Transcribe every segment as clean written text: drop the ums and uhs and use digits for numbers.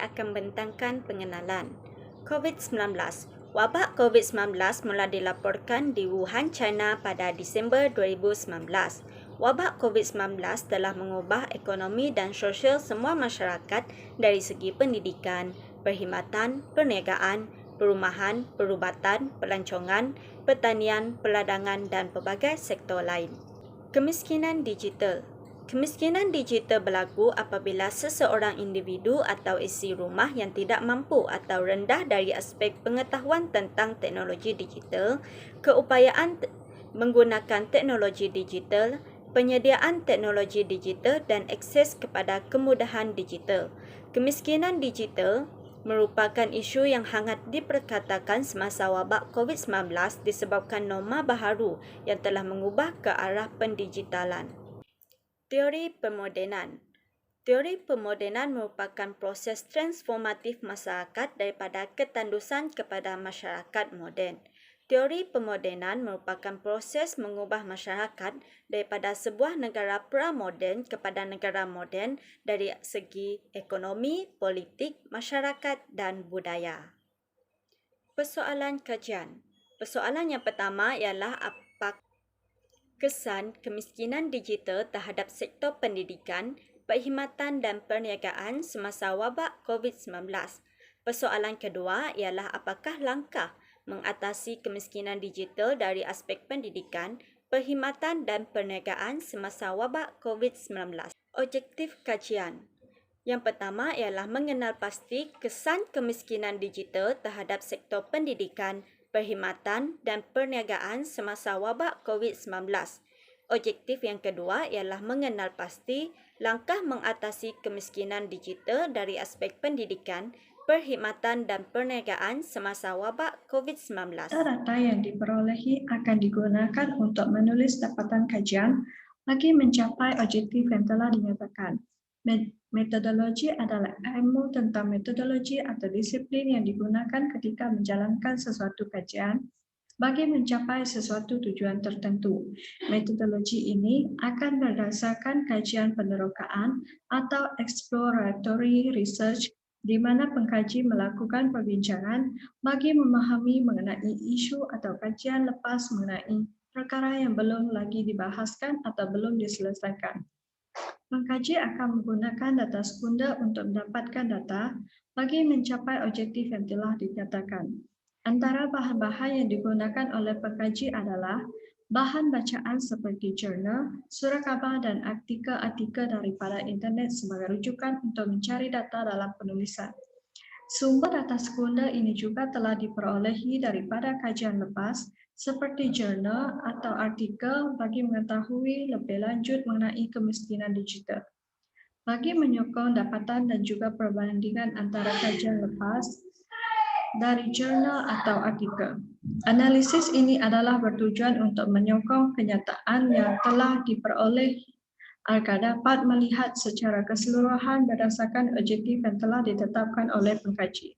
akan membentangkan pengenalan. COVID-19. Wabak COVID-19 mula dilaporkan di Wuhan, China pada Disember 2019. Wabak COVID-19 telah mengubah ekonomi dan sosial semua masyarakat dari segi pendidikan, perkhidmatan, perniagaan, perumahan, perubatan, pelancongan, pertanian, perladangan dan pelbagai sektor lain. Kemiskinan digital. Kemiskinan digital berlaku apabila seseorang individu atau isi rumah yang tidak mampu atau rendah dari aspek pengetahuan tentang teknologi digital, keupayaan menggunakan teknologi digital, penyediaan teknologi digital dan akses kepada kemudahan digital. Kemiskinan digital merupakan isu yang hangat diperkatakan semasa wabak COVID-19 disebabkan norma baharu yang telah mengubah ke arah pendigitalan. Teori pemodenan. Teori pemodenan merupakan proses transformatif masyarakat daripada ketandusan kepada masyarakat moden. Teori pemodenan merupakan proses mengubah masyarakat daripada sebuah negara pra-moden kepada negara moden dari segi ekonomi, politik, masyarakat dan budaya. Persoalan kajian. Persoalan yang pertama ialah apa kesan kemiskinan digital terhadap sektor pendidikan, perkhidmatan dan perniagaan semasa wabak COVID-19. Persoalan kedua ialah apakah langkah mengatasi kemiskinan digital dari aspek pendidikan, perkhidmatan dan perniagaan semasa wabak COVID-19. Objektif kajian. Yang pertama ialah mengenal pasti kesan kemiskinan digital terhadap sektor pendidikan, perkhidmatan dan perniagaan semasa wabak COVID-19. Objektif yang kedua ialah mengenal pasti langkah mengatasi kemiskinan digital dari aspek pendidikan, perkhidmatan dan perniagaan semasa wabak COVID-19. Data yang diperolehi akan digunakan untuk menulis dapatan kajian bagi mencapai objektif yang telah dinyatakan. Metodologi adalah ilmu tentang metodologi atau disiplin yang digunakan ketika menjalankan sesuatu kajian bagi mencapai sesuatu tujuan tertentu. Metodologi ini akan berdasarkan kajian penerokaan atau exploratory research di mana pengkaji melakukan perbincangan bagi memahami mengenai isu atau kajian lepas mengenai perkara yang belum lagi dibahaskan atau belum diselesaikan. Pengkaji akan menggunakan data sekunder untuk mendapatkan data bagi mencapai objektif yang telah dinyatakan. Antara bahan-bahan yang digunakan oleh pengkaji adalah bahan bacaan seperti jurnal, surat khabar dan artikel-artikel daripada internet sebagai rujukan untuk mencari data dalam penulisan. Sumber data sekunder ini juga telah diperolehi daripada kajian lepas seperti jurnal atau artikel bagi mengetahui lebih lanjut mengenai kemiskinan digital. Bagi menyokong dapatan dan juga perbandingan antara kajian lepas dari jurnal atau artikel. Analisis ini adalah bertujuan untuk menyokong kenyataan yang telah diperoleh agar dapat melihat secara keseluruhan berdasarkan objektif yang telah ditetapkan oleh pengkaji.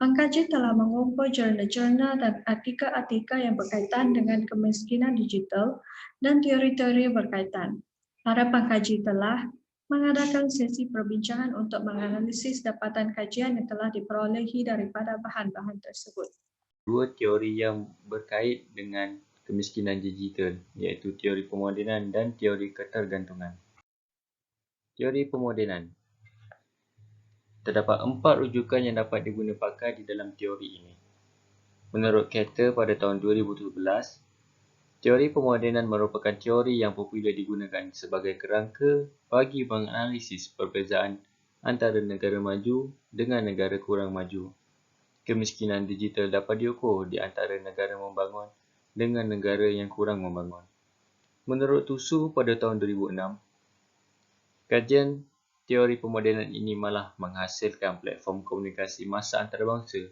Pengkaji telah mengumpul jurnal-jurnal dan artikel-artikel yang berkaitan dengan kemiskinan digital dan teori-teori berkaitan. Para pengkaji telah mengadakan sesi perbincangan untuk menganalisis dapatan kajian yang telah diperolehi daripada bahan-bahan tersebut. Dua teori yang berkait dengan kemiskinan digital, iaitu teori pemodenan dan teori ketergantungan. Teori pemodenan. Terdapat 4 rujukan yang dapat diguna pakai di dalam teori ini. Menurut Cater pada tahun 2017, teori pemodenan merupakan teori yang popular digunakan sebagai kerangka bagi menganalisis perbezaan antara negara maju dengan negara kurang maju. Kemiskinan digital dapat diukur di antara negara membangun dengan negara yang kurang membangun. Menurut TUSU pada tahun 2006, kajian teori pemodenan ini malah menghasilkan platform komunikasi massa antarabangsa,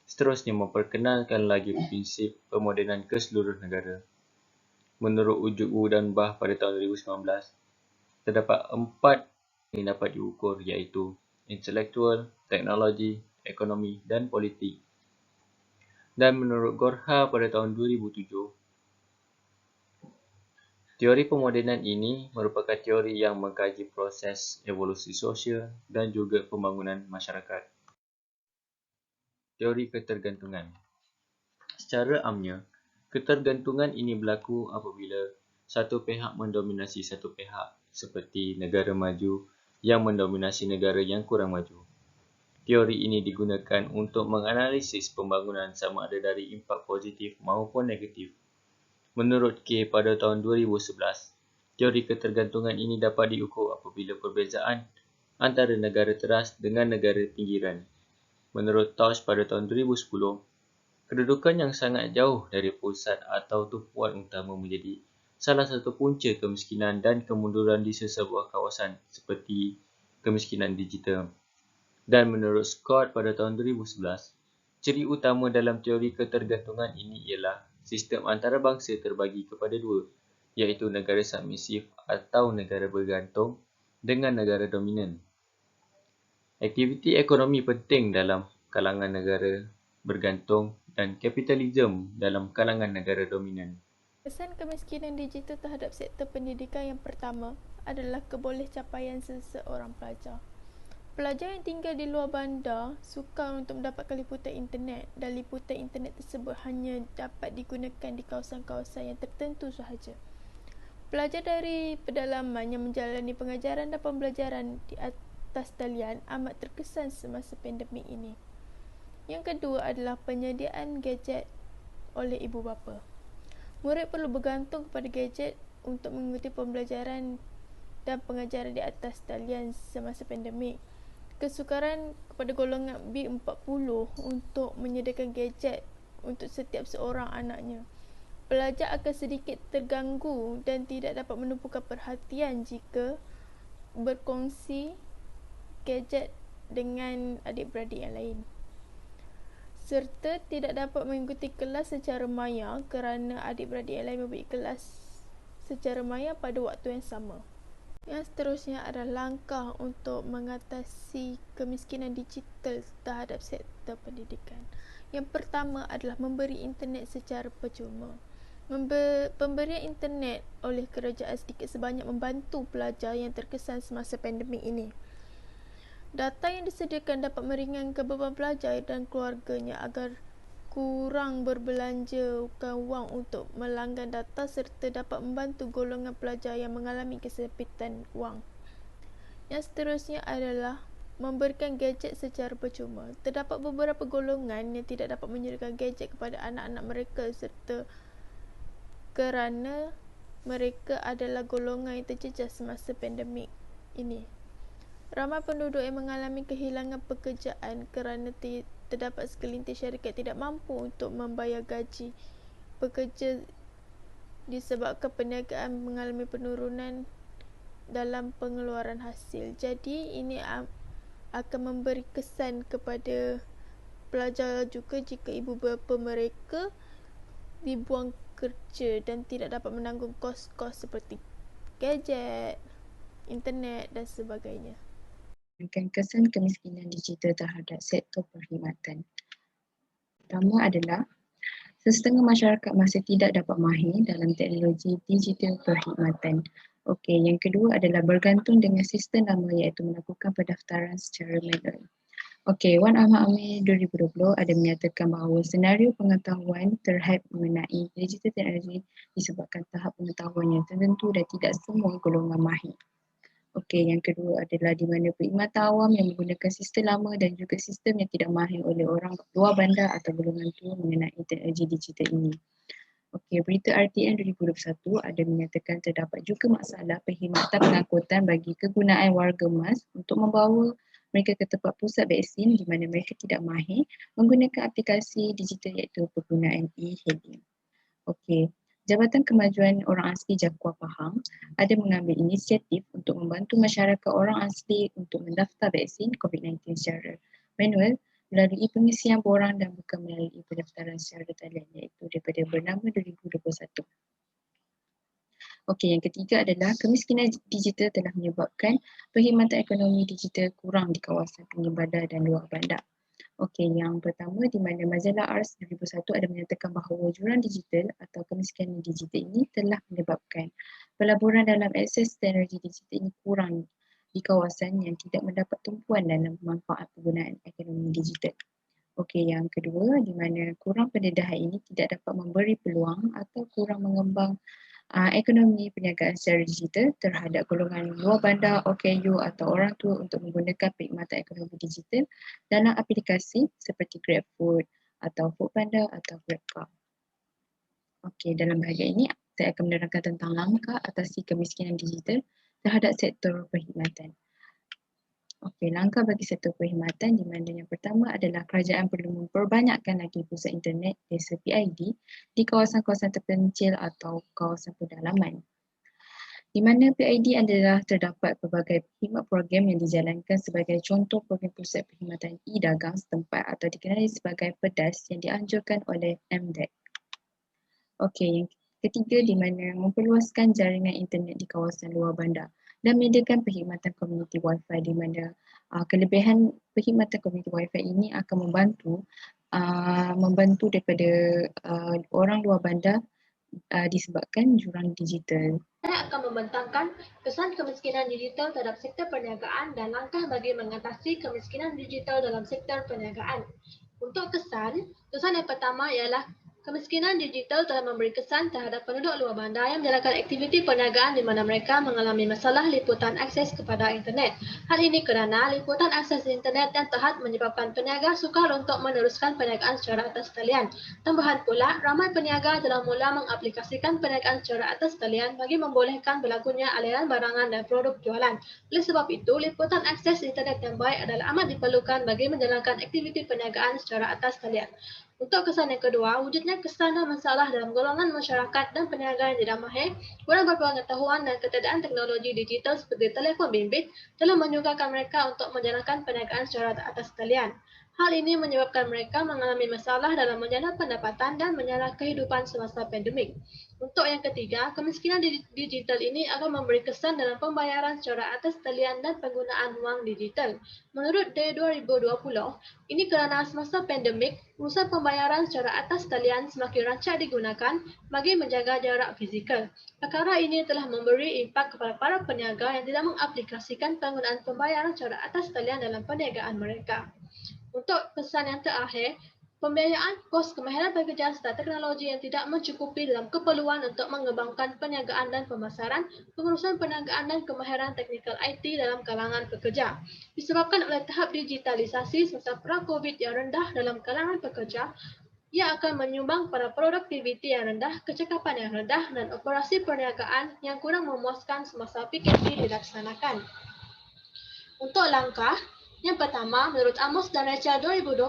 seterusnya memperkenalkan lagi prinsip pemodenan ke seluruh negara. Menurut ujuk Wu dan Bah pada tahun 2019, terdapat 4 yang dapat diukur iaitu intelektual, teknologi, ekonomi dan politik. Dan menurut Gorha pada tahun 2007, teori pemodenan ini merupakan teori yang mengkaji proses evolusi sosial dan juga pembangunan masyarakat. teori ketergantungan. Secara amnya, ketergantungan ini berlaku apabila satu pihak mendominasi satu pihak, seperti negara maju yang mendominasi negara yang kurang maju. Teori ini digunakan untuk menganalisis pembangunan sama ada dari impak positif maupun negatif. Menurut K pada tahun 2011, teori ketergantungan ini dapat diukur apabila perbezaan antara negara teras dengan negara pinggiran. Menurut Tausch pada tahun 2010, kedudukan yang sangat jauh dari pusat atau tumpuan utama menjadi salah satu punca kemiskinan dan kemunduran di sesebuah kawasan seperti kemiskinan digital. Dan menurut Scott pada tahun 2011, ciri utama dalam teori ketergantungan ini ialah sistem antarabangsa terbagi kepada dua, iaitu negara submisif atau negara bergantung dengan negara dominan. Aktiviti ekonomi penting dalam kalangan negara bergantung dan kapitalisme dalam kalangan negara dominan. Kesan kemiskinan digital terhadap sektor pendidikan yang pertama adalah kebolehcapaian seseorang pelajar. Pelajar yang tinggal di luar bandar sukar untuk mendapatkan liputan internet dan liputan internet tersebut hanya dapat digunakan di kawasan-kawasan yang tertentu sahaja. Pelajar dari pedalaman yang menjalani pengajaran dan pembelajaran di atas talian amat terkesan semasa pandemik ini. Yang kedua adalah penyediaan gadget oleh ibu bapa. Murid perlu bergantung kepada gadget untuk mengikuti pembelajaran dan pengajaran di atas talian semasa pandemik. Kesukaran kepada golongan B40 untuk menyediakan gadget untuk setiap seorang anaknya. Pelajar akan sedikit terganggu dan tidak dapat menumpukan perhatian jika berkongsi gadget dengan adik-beradik yang lain. Serta tidak dapat mengikuti kelas secara maya kerana adik-beradik yang lain memberi kelas secara maya pada waktu yang sama. Yang seterusnya adalah langkah untuk mengatasi kemiskinan digital terhadap sektor pendidikan. Yang pertama adalah memberi internet secara percuma. Pemberian internet oleh kerajaan sedikit sebanyak membantu pelajar yang terkesan semasa pandemik ini. Data yang disediakan dapat meringankan beban pelajar dan keluarganya agar kurang berbelanjakan wang untuk melanggan data serta dapat membantu golongan pelajar yang mengalami kesempitan wang. Yang seterusnya adalah memberikan gadget secara percuma. Terdapat beberapa golongan yang tidak dapat menyediakan gadget kepada anak-anak mereka serta kerana mereka adalah golongan yang terjejas semasa pandemik ini. Ramai penduduk yang mengalami kehilangan pekerjaan kerana terdapat segelintir syarikat tidak mampu untuk membayar gaji pekerja disebabkan perniagaan mengalami penurunan dalam pengeluaran hasil. Jadi ini akan memberi kesan kepada pelajar juga jika ibu bapa mereka dibuang kerja dan tidak dapat menanggung kos-kos seperti gadget, internet dan sebagainya. Kesan kemiskinan digital terhadap sektor perkhidmatan. Pertama adalah setengah masyarakat masih tidak dapat mahir dalam teknologi digital perkhidmatan. Okey, yang kedua adalah bergantung dengan sistem lama iaitu melakukan pendaftaran secara manual. Okey, Wan Ahmad Amir 2020 ada menyatakan bahawa senario pengetahuan terhad mengenai digital teknologi disebabkan tahap pengetahuan yang tertentu dan tidak semua golongan mahir. Okey, yang kedua adalah di mana perkhidmatan awam yang menggunakan sistem lama dan juga sistem yang tidak mahir oleh orang luar bandar atau golongan tua mengenai teknologi digital ini. Okey, berita RTN 2021 ada menyatakan terdapat juga masalah perkhidmatan pengangkutan bagi kegunaan warga emas untuk membawa mereka ke tempat pusat vaksin di mana mereka tidak mahir menggunakan aplikasi digital iaitu penggunaan e-hailing. Okey. Jabatan Kemajuan Orang Asli Jaguar Pahang ada mengambil inisiatif untuk membantu masyarakat orang asli untuk mendaftar vaksin COVID-19 secara manual melalui pengisian borang dan bukan melalui pendaftaran secara talian iaitu daripada bernama 2021. Okey, yang ketiga adalah kemiskinan digital telah menyebabkan perkhidmatan ekonomi digital kurang di kawasan pinggir bandar dan luar bandar. Okey, yang pertama di mana majalah Ars 2001 ada menyatakan bahawa jurang digital atau kemiskinan digital ini telah menyebabkan pelaburan dalam akses teknologi digital ini kurang di kawasan yang tidak mendapat tumpuan dalam manfaat penggunaan ekonomi digital. Okey, yang kedua, di mana kurang pendedahan ini tidak dapat memberi peluang atau kurang mengembang ekonomi perniagaan secara digital terhadap golongan luar bandar, OKU atau orang tua untuk menggunakan perkhidmatan ekonomi digital dalam aplikasi seperti GrabFood atau Foodpanda atau GrabCar. Okey, dalam bahagian ini saya akan menerangkan tentang langkah atasi kemiskinan digital terhadap sektor perkhidmatan. Okey, langkah bagi sektor perkhidmatan di mana yang pertama adalah kerajaan perlu memperbanyakkan lagi pusat internet desa PID di kawasan-kawasan terpencil atau kawasan pedalaman. Di mana PID adalah terdapat pelbagai perkhidmat program yang dijalankan sebagai contoh program pusat perkhidmatan e-dagang setempat atau dikenali sebagai PEDAS yang dianjurkan oleh MDEC. Okey, yang ketiga di mana memperluaskan jaringan internet di kawasan luar bandar dan menyediakan perkhidmatan komuniti Wi-Fi di mana kelebihan perkhidmatan komuniti Wi-Fi ini akan membantu daripada orang luar bandar disebabkan jurang digital. Saya akan membentangkan kesan kemiskinan digital terhadap sektor perniagaan dan langkah bagi mengatasi kemiskinan digital dalam sektor perniagaan. Untuk kesan yang pertama ialah kemiskinan digital telah memberi kesan terhadap penduduk luar bandar yang menjalankan aktiviti perniagaan di mana mereka mengalami masalah liputan akses kepada internet. Hal ini kerana liputan akses internet yang terhad menyebabkan peniaga sukar untuk meneruskan perniagaan secara atas talian. Tambahan pula, ramai peniaga telah mula mengaplikasikan perniagaan secara atas talian bagi membolehkan berlakunya aliran barangan dan produk jualan. Oleh sebab itu, liputan akses internet yang baik adalah amat diperlukan bagi menjalankan aktiviti perniagaan secara atas talian. Untuk kesan yang kedua, wujudnya kesan dan masalah dalam golongan masyarakat dan peniaga yang tidak mahir, kurang berpengetahuan dan ketiadaan teknologi digital seperti telefon bimbit telah menyukarkan mereka untuk menjalankan perniagaan secara atas talian. Hal ini menyebabkan mereka mengalami masalah dalam menjana pendapatan dan menjana kehidupan semasa pandemik. Untuk yang ketiga, kemiskinan digital ini akan memberi kesan dalam pembayaran secara atas talian dan penggunaan wang digital. Menurut dari 2020, ini kerana semasa pandemik, urusan pembayaran secara atas talian semakin rancak digunakan bagi menjaga jarak fizikal. Perkara ini telah memberi impak kepada para peniaga yang tidak mengaplikasikan penggunaan pembayaran secara atas talian dalam perniagaan mereka. Untuk pesan yang terakhir, pembiayaan kos kemahiran pekerja serta teknologi yang tidak mencukupi dalam keperluan untuk mengembangkan perniagaan dan pemasaran, pengurusan perniagaan dan kemahiran teknikal IT dalam kalangan pekerja. Disebabkan oleh tahap digitalisasi semasa perang COVID yang rendah dalam kalangan pekerja, ia akan menyumbang pada produktiviti yang rendah, kecekapan yang rendah dan operasi perniagaan yang kurang memuaskan semasa PKP dilaksanakan. Untuk langkah, yang pertama, menurut Amos dan Rachel 2020,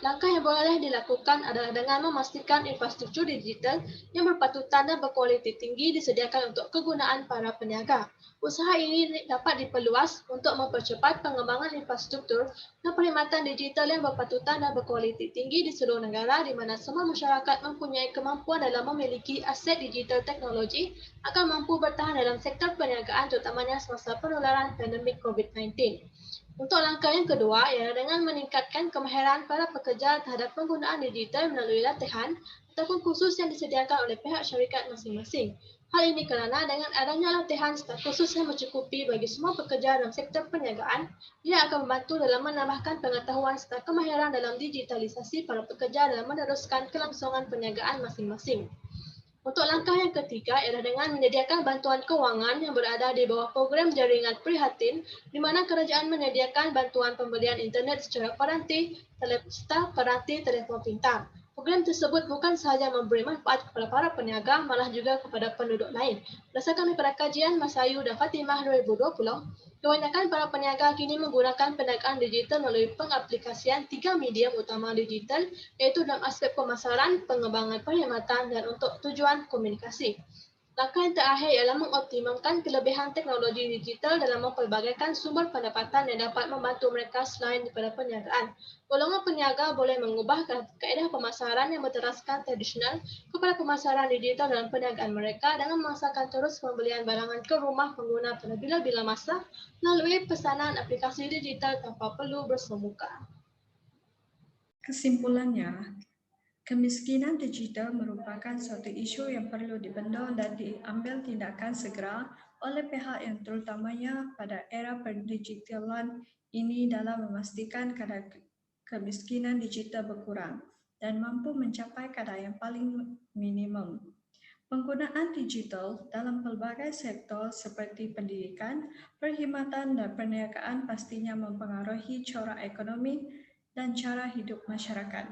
langkah yang boleh dilakukan adalah dengan memastikan infrastruktur digital yang berpatutan dan berkualiti tinggi disediakan untuk kegunaan para peniaga. Usaha ini dapat diperluas untuk mempercepat pengembangan infrastruktur dan perkhidmatan digital yang berpatutan dan berkualiti tinggi di seluruh negara di mana semua masyarakat mempunyai kemampuan dalam memiliki aset digital teknologi akan mampu bertahan dalam sektor perniagaan terutamanya semasa penularan pandemik COVID-19. Untuk langkah yang kedua ialah dengan meningkatkan kemahiran para pekerja terhadap penggunaan digital melalui latihan ataupun kursus yang disediakan oleh pihak syarikat masing-masing. Hal ini kerana dengan adanya latihan serta kursus yang mencukupi bagi semua pekerja dalam sektor perniagaan, ia akan membantu dalam menambahkan pengetahuan serta kemahiran dalam digitalisasi para pekerja dalam meneruskan kelangsungan perniagaan masing-masing. Untuk langkah yang ketiga ialah dengan menyediakan bantuan kewangan yang berada di bawah program jaringan Prihatin, di mana kerajaan menyediakan bantuan pembelian internet secara peranti telefon pintar. Program tersebut bukan sahaja memberi manfaat kepada para peniaga, malah juga kepada penduduk lain. Berdasarkan daripada kajian Masayu dan Fatimah 2020, kebanyakan para peniaga kini menggunakan perniagaan digital melalui pengaplikasian 3 medium utama digital, iaitu dalam aspek pemasaran, pengembangan perkhidmatan dan untuk tujuan komunikasi. Langkah yang terakhir ialah mengoptimalkan kelebihan teknologi digital dalam mempelbagaikan sumber pendapatan yang dapat membantu mereka selain daripada perniagaan. Golongan peniaga boleh mengubah kaedah pemasaran yang berteraskan tradisional kepada pemasaran digital dalam perniagaan mereka dengan memasarkan terus pembelian barangan ke rumah pengguna pada bila-bila masa melalui pesanan aplikasi digital tanpa perlu bersemuka. Kesimpulannya, kemiskinan digital merupakan suatu isu yang perlu dibendung dan diambil tindakan segera oleh pihak yang terutamanya pada era perdigitalan ini dalam memastikan kadar kemiskinan digital berkurang dan mampu mencapai kadar yang paling minimum. Penggunaan digital dalam pelbagai sektor seperti pendidikan, perkhidmatan dan perniagaan pastinya mempengaruhi corak ekonomi dan cara hidup masyarakat.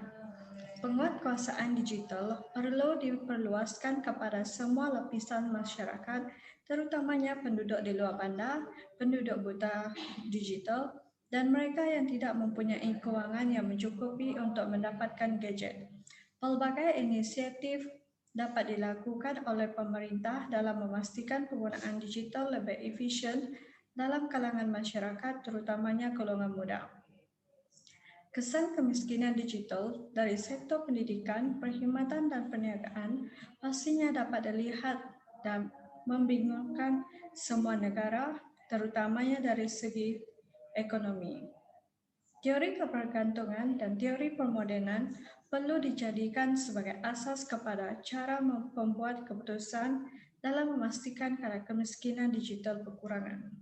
Penguatkuasaan digital perlu diperluaskan kepada semua lapisan masyarakat, terutamanya penduduk di luar bandar, penduduk buta digital dan mereka yang tidak mempunyai kewangan yang mencukupi untuk mendapatkan gadget. Pelbagai inisiatif dapat dilakukan oleh pemerintah dalam memastikan penggunaan digital lebih efisien dalam kalangan masyarakat, terutamanya golongan muda. Kesan kemiskinan digital dari sektor pendidikan, perkhidmatan dan perniagaan pastinya dapat dilihat dan membingungkan semua negara, terutamanya dari segi ekonomi. Teori kebergantungan dan teori permodernan perlu dijadikan sebagai asas kepada cara membuat keputusan dalam memastikan kadar kemiskinan digital berkurangan.